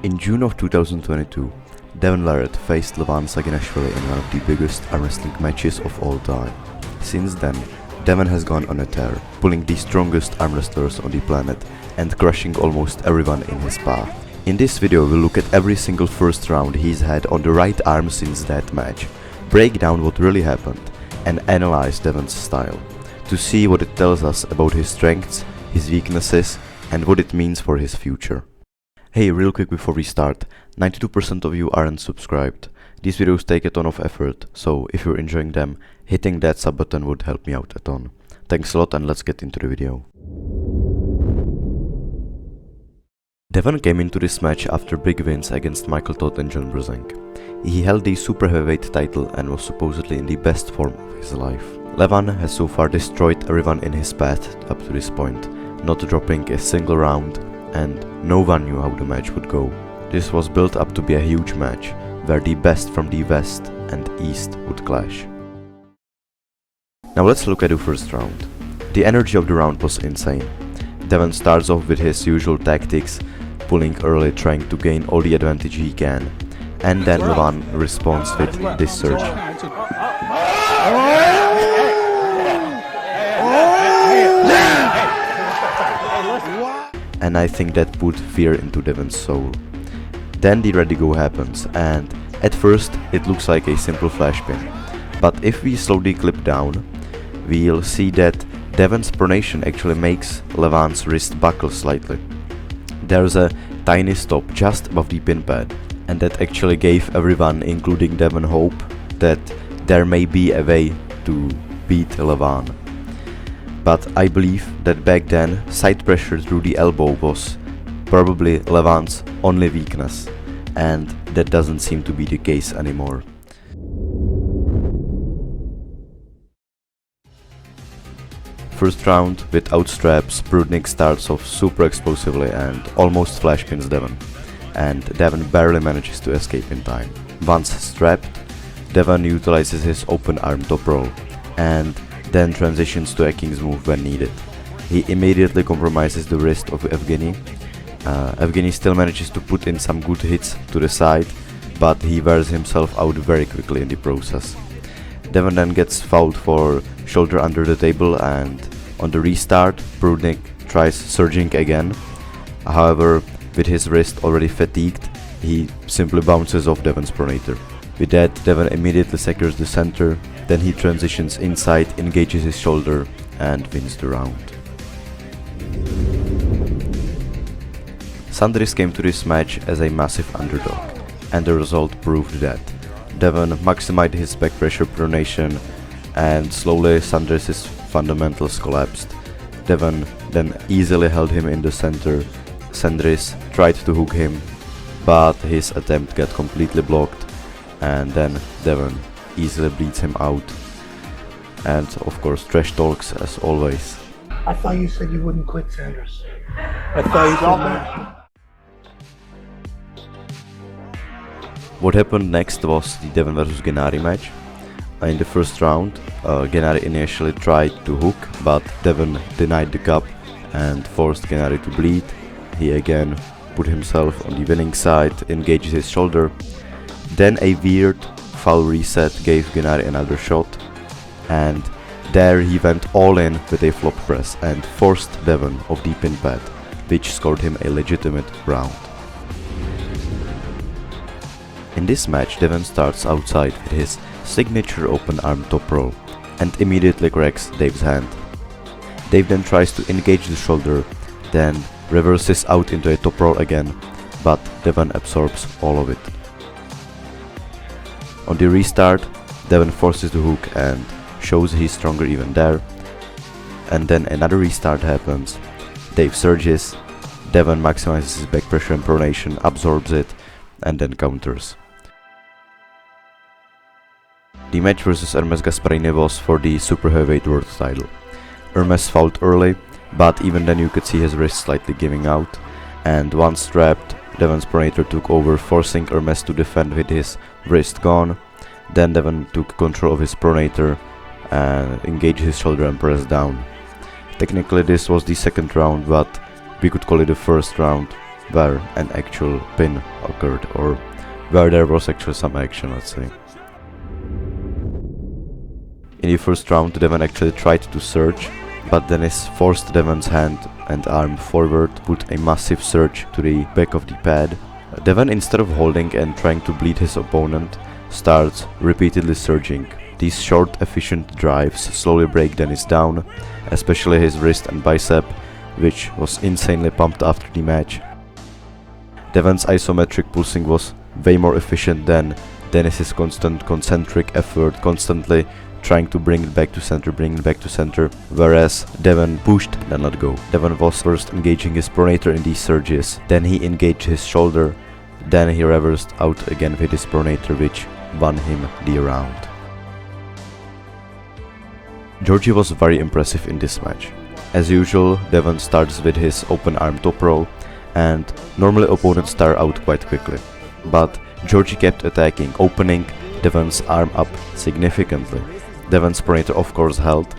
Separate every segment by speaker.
Speaker 1: In June of 2022, Devon Larratt faced Levan II in one of the biggest armwrestling matches of all time. Since then, Devon has gone on a tear, pulling the strongest armwrestlers on the planet and crushing almost everyone in his path. In this video we'll look at every single first round he's had on the right arm since that match, break down what really happened, and analyze Devon's style, to see what it tells us about his strengths, his weaknesses, and what it means for his future. Hey, real quick before we start, 92% of you aren't subscribed. These videos take a ton of effort, so if you're enjoying them, hitting that sub button would help me out a ton. Thanks a lot and let's get into the video. Devon came into this match after big wins against Michael Todd and John Brzenk. He held the super heavyweight title and was supposedly in the best form of his life. Levan has so far destroyed everyone in his path up to this point, not dropping a single round, and no one knew how the match would go. This was built up to be a huge match, where the best from the west and east would clash. Now let's look at the first round. The energy of the round was insane. Devon starts off with his usual tactics, pulling early, trying to gain all the advantage he can, and then Levan responds with this surge. And I think that put fear into Devon's soul. Then the ready go happens, and at first it looks like a simple flash pin, but if we slow the clip down, we'll see that Devon's pronation actually makes Levan's wrist buckle slightly. There's a tiny stop just above the pin pad, and that actually gave everyone, including Devon, hope that there may be a way to beat Levan. But I believe that back then, side pressure through the elbow was probably Levan's only weakness, and that doesn't seem to be the case anymore. First round, without straps, Prudnik starts off super explosively and almost flash pins Devon, and Devon barely manages to escape in time. Once strapped, Devon utilizes his open arm top roll, and then transitions to a king's move when needed. He immediately compromises the wrist of Evgeny. Evgeny still manages to put in some good hits to the side, but he wears himself out very quickly in the process. Devon then gets fouled for shoulder under the table, and on the restart, Prudnik tries surging again. However, with his wrist already fatigued, he simply bounces off Devon's pronator. With that, Devon immediately secures the center, then he transitions inside, engages his shoulder, and wins the round. Sandris came to this match as a massive underdog, and the result proved that. Devon maximized his back pressure pronation, and slowly Sandris' fundamentals collapsed. Devon then easily held him in the center. Sandris tried to hook him, but his attempt got completely blocked, and then Devon easily bleeds him out. And of course, trash talks as always.
Speaker 2: I thought you said you wouldn't quit, Sandris. I thought you said that.
Speaker 1: What happened next was the Devon vs Genadi match. In the first round, Genadi initially tried to hook, but Devon denied the cup and forced Genadi to bleed. He again put himself on the winning side, engaged his shoulder. Then a weird foul reset gave Genadi another shot, and there he went all in with a flop press and forced Devon off the pin pad, which scored him a legitimate round. In this match, Devon starts outside with his signature open arm top roll and immediately cracks Dave's hand. Dave then tries to engage the shoulder, then reverses out into a top roll again, but Devon absorbs all of it. On the restart, Devon forces the hook and shows he's stronger even there, and then another restart happens. Dave surges, Devon maximizes his back pressure and pronation, absorbs it, and then counters. The match versus Ermes was for the super heavyweight world title. Ermes fouled early, but even then you could see his wrist slightly giving out, and once strapped, Devon's pronator took over, forcing Ermes to defend with his wrist gone. Then Devon took control of his pronator and engaged his shoulder and pressed down. Technically this was the second round, but we could call it the first round, where an actual pin occurred, or where there was actually some action, let's say. In the first round, Devon actually tried to surge, but Denis forced Devon's hand and arm forward, put a massive surge to the back of the pad. Devon, instead of holding and trying to bleed his opponent, starts repeatedly surging. These short, efficient drives slowly break Denis down, especially his wrist and bicep, which was insanely pumped after the match. Devon's isometric pulsing was way more efficient than Denis's constant concentric effort, constantly trying to bring it back to center, whereas Devon pushed, then let go. Devon was first engaging his pronator in these surges, then he engaged his shoulder, then he reversed out again with his pronator, which won him the round. Georgi was very impressive in this match. As usual, Devon starts with his open arm top row, and normally opponents tire out quite quickly. But Georgi kept attacking, opening Devon's arm up significantly. Devon's pronator of course held,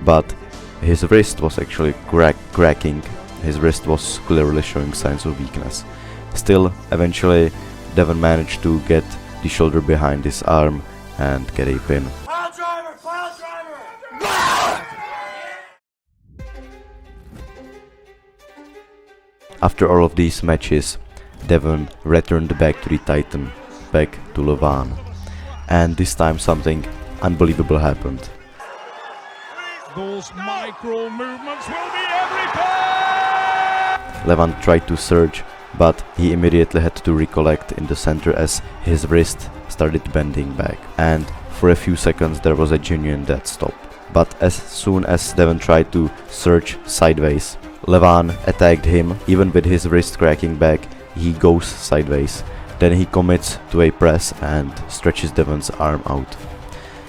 Speaker 1: but his wrist was actually cracking. His wrist was clearly showing signs of weakness. Still, eventually Devon managed to get the shoulder behind his arm and get a pin. After all of these matches, Devon returned back to the Titan, back to Levan. And this time something unbelievable happened.
Speaker 3: Those micro movements will be everything!
Speaker 1: Levan tried to surge, but he immediately had to recollect in the center as his wrist started bending back. And for a few seconds there was a genuine dead stop. But as soon as Devon tried to surge sideways, Levan attacked him. Even with his wrist cracking back, he goes sideways. Then he commits to a press and stretches Devon's arm out.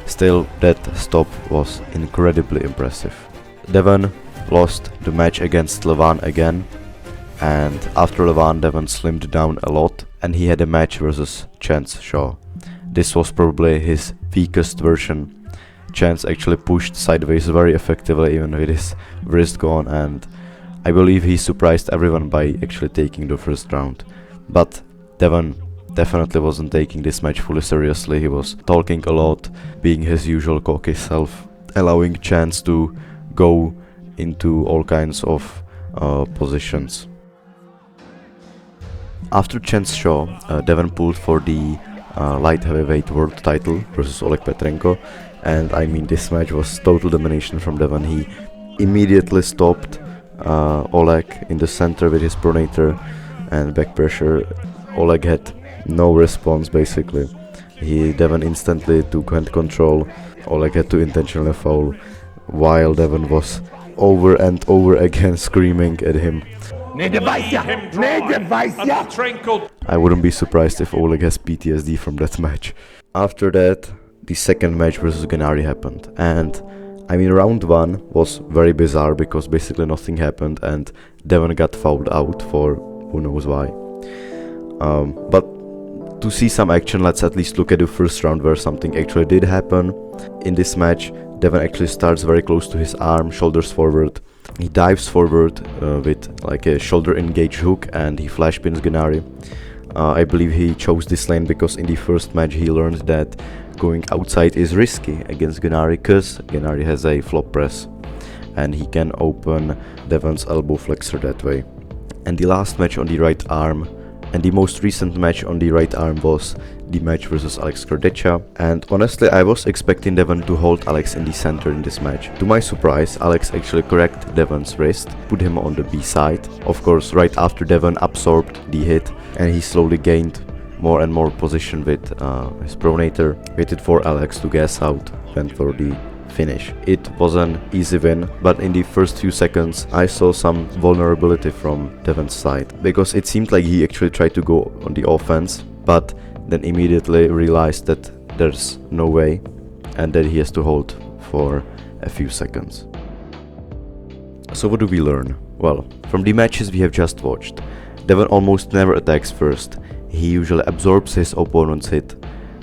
Speaker 1: Still, that stop was incredibly impressive. Devon lost the match against Levan again, and after Levan, Devon slimmed down a lot and he had a match versus Chance Shaw. This was probably his weakest version. Chance actually pushed sideways very effectively even with his wrist gone, and I believe he surprised everyone by actually taking the first round. But Devon definitely wasn't taking this match fully seriously. He was talking a lot, being his usual cocky self, allowing Chance to go into all kinds of positions. After Chance Shaw, Devon pulled for the light heavyweight world title versus Oleg Petrenko, and I mean this match was total domination from Devon. He immediately stopped Oleg in the center with his pronator and back pressure. Oleg had no response basically. Devon instantly took hand control. Oleg had to intentionally foul, while Devon was over and over again screaming at him. I wouldn't be surprised if Oleg has PTSD from that match. After that, the second match versus Genadi happened, and I mean round 1 was very bizarre because basically nothing happened and Devon got fouled out for who knows why. But to see some action, let's at least look at the first round where something actually did happen. In this match, Devon actually starts very close to his arm, shoulders forward. He dives forward with like a shoulder engaged hook and he flash pins Genadi. I believe he chose this lane because in the first match he learned that going outside is risky against Genadi because Genadi has a flop press and he can open Devon's elbow flexor that way. And the last match on the right arm, and the most recent match on the right arm, was the match versus Kurdecha, and honestly I was expecting Devon to hold Alex in the center in this match. To my surprise, Alex actually corrected Devon's wrist, put him on the B side. Of course, right after Devon absorbed the hit and he slowly gained more and more position with his pronator, waited for Alex to gas out, went for the finish. It was an easy win, but in the first few seconds I saw some vulnerability from Devon's side, because it seemed like he actually tried to go on the offense, but then immediately realized that there's no way and that he has to hold for a few seconds. So what do we learn? Well, from the matches we have just watched, Devon almost never attacks first. He usually absorbs his opponent's hit,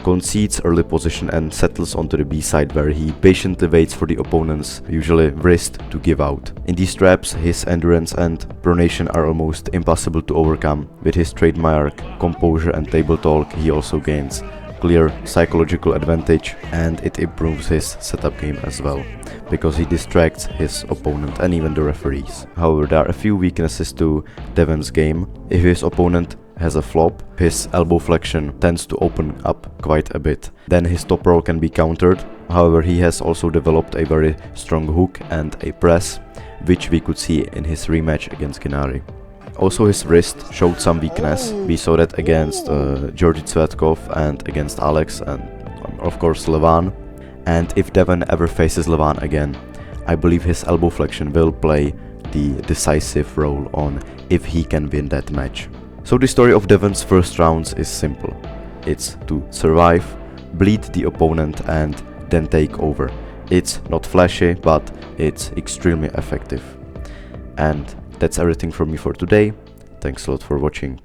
Speaker 1: concedes early position and settles onto the B side, where he patiently waits for the opponent's, usually wrist, to give out. In these traps, his endurance and pronation are almost impossible to overcome. With his trademark composure and table talk, he also gains clear psychological advantage, and it improves his setup game as well, because he distracts his opponent and even the referees. However, there are a few weaknesses to Devon's game. If his opponent has a flop, his elbow flexion tends to open up quite a bit. Then his top roll can be countered. However, he has also developed a very strong hook and a press, which we could see in his rematch against Genadi. Also, his wrist showed some weakness. We saw that against Georgi and against Alex and of course Levan. And if Devon ever faces Levan again, I believe his elbow flexion will play the decisive role on if he can win that match. So the story of Devon's first rounds is simple. It's to survive, bleed the opponent and then take over. It's not flashy, but it's extremely effective. And that's everything from me for today. Thanks a lot for watching.